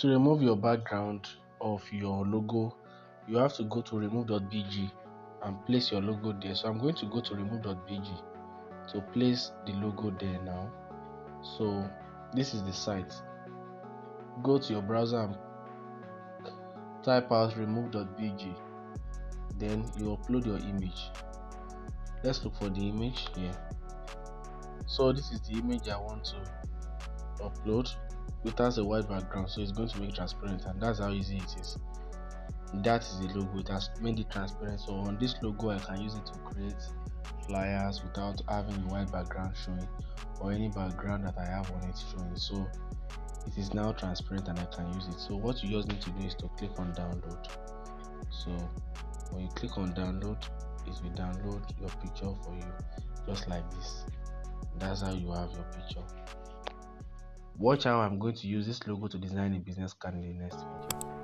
To remove your background of your logo, you have to go to remove.bg and place your logo there. So I'm going to go to remove.bg to place the logo there now. So this is the site. Go to your browser and type out remove.bg, then you upload your image. Let's look for the image here. So this is the image I want to upload. It has a white background, so it's going to make it transparent, and that's how easy it is. That is the logo. It has made it transparent. So on this logo I can use it to create flyers without having a white background showing or any background that I have on it showing. So it is now transparent and I can use it. So what you just need to do is to click on download. So when you click on download, it will download your picture for you, just like this. That's how you have your picture. Watch how I'm going to use this logo to design a business card in the next video.